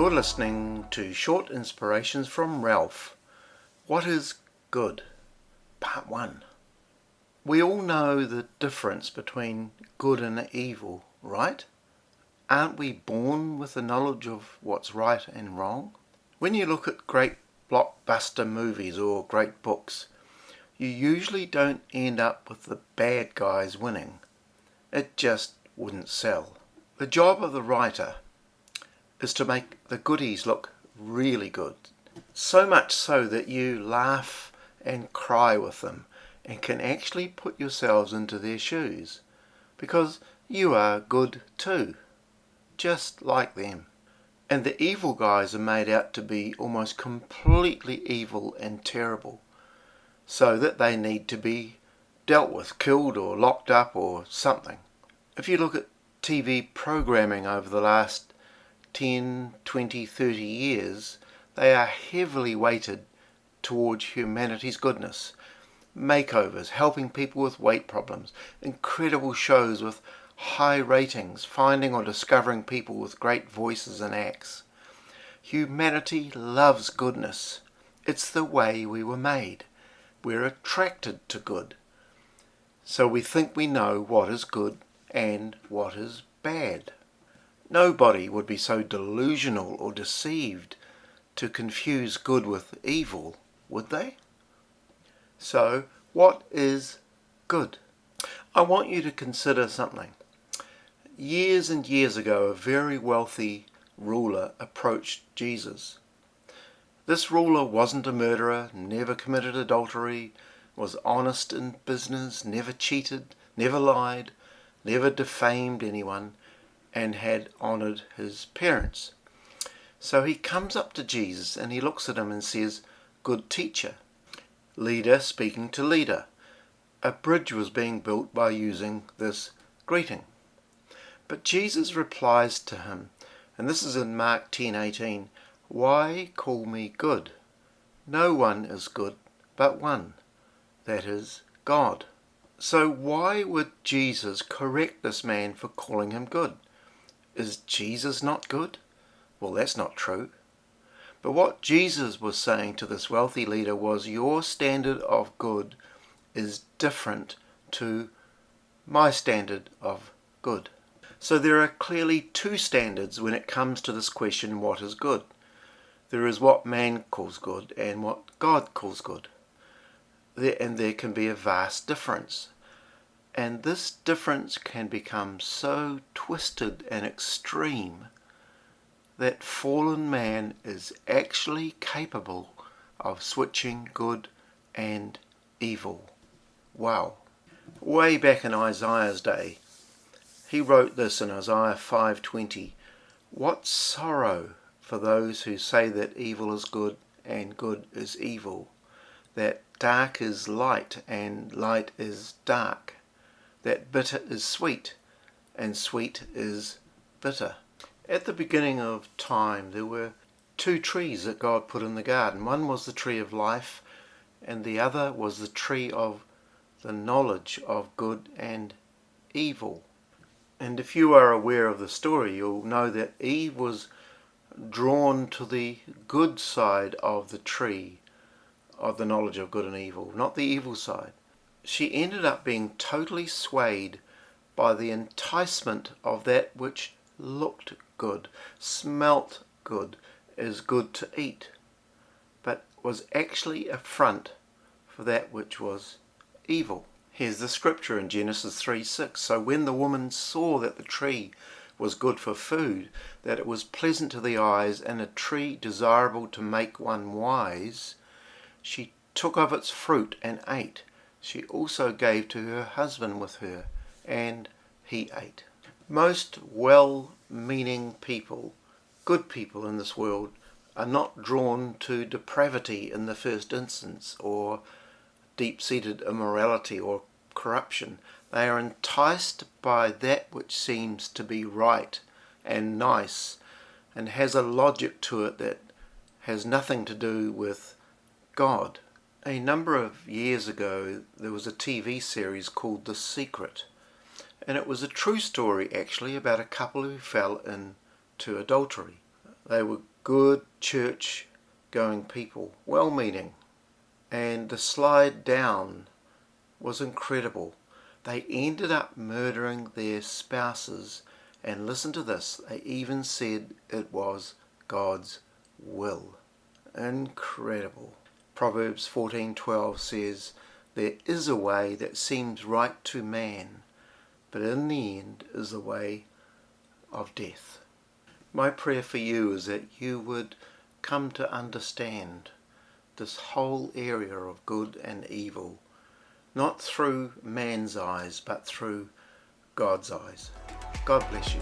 You're listening to Short Inspirations from Ralph. What is good? Part 1. We all know the difference between good and evil, right? Aren't we born with the knowledge of what's right and wrong? When you look at great blockbuster movies or great books, you usually don't end up with the bad guys winning. It just wouldn't sell. The job of the writer is to make the goodies look really good. So much so that you laugh and cry with them and can actually put yourselves into their shoes, because you are good too, just like them. And the evil guys are made out to be almost completely evil and terrible, so that they need to be dealt with, killed or locked up or something. If you look at TV programming over the last 10, 20, 30 years, they are heavily weighted towards humanity's goodness. Makeovers, helping people with weight problems, incredible shows with high ratings, finding or discovering people with great voices and acts. Humanity loves goodness. It's the way we were made. We're attracted to good. So we think we know what is good and what is bad. Nobody would be so delusional or deceived to confuse good with evil, would they? So, what is good? I want you to consider something. Years and years ago, a very wealthy ruler approached Jesus. This ruler wasn't a murderer, never committed adultery, was honest in business, never cheated, never lied, never defamed anyone, and had honoured his parents. So he comes up to Jesus and he looks at him and says, "Good teacher." Leader speaking to leader. A bridge was being built by using this greeting. But Jesus replies to him, and this is in Mark 10:18, "Why call me good? No one is good but one, that is God." So why would Jesus correct this man for calling him good? Is Jesus not good? Well, that's not true. But what Jesus was saying to this wealthy leader was, your standard of good is different to my standard of good. So there are clearly two standards when it comes to this question, what is good? There is what man calls good and what God calls good. There can be a vast difference. And this difference can become so twisted and extreme that fallen man is actually capable of switching good and evil. Wow. Way back in Isaiah's day, he wrote this in Isaiah 5:20, "What sorrow for those who say that evil is good and good is evil, that dark is light and light is dark, that bitter is sweet, and sweet is bitter." At the beginning of time, there were two trees that God put in the garden. One was the tree of life, and the other was the tree of the knowledge of good and evil. And if you are aware of the story, you'll know that Eve was drawn to the good side of the tree of the knowledge of good and evil, not the evil side. She ended up being totally swayed by the enticement of that which looked good, smelt good, is good to eat, but was actually a front for that which was evil. Here's the scripture in Genesis 3:6. "So when the woman saw that the tree was good for food, that it was pleasant to the eyes, and a tree desirable to make one wise, she took of its fruit and ate. She also gave to her husband with her, and he ate." Most well-meaning people, good people in this world, are not drawn to depravity in the first instance, or deep-seated immorality or corruption. They are enticed by that which seems to be right and nice and has a logic to it that has nothing to do with God. A number of years ago, there was a TV series called The Secret, and it was a true story actually about a couple who fell into adultery. They were good church-going people, well-meaning. And the slide down was incredible. They ended up murdering their spouses, and listen to this, they even said it was God's will. Incredible. Proverbs 14:12 says, "There is a way that seems right to man, but in the end is the way of death." My prayer for you is that you would come to understand this whole area of good and evil, not through man's eyes, but through God's eyes. God bless you.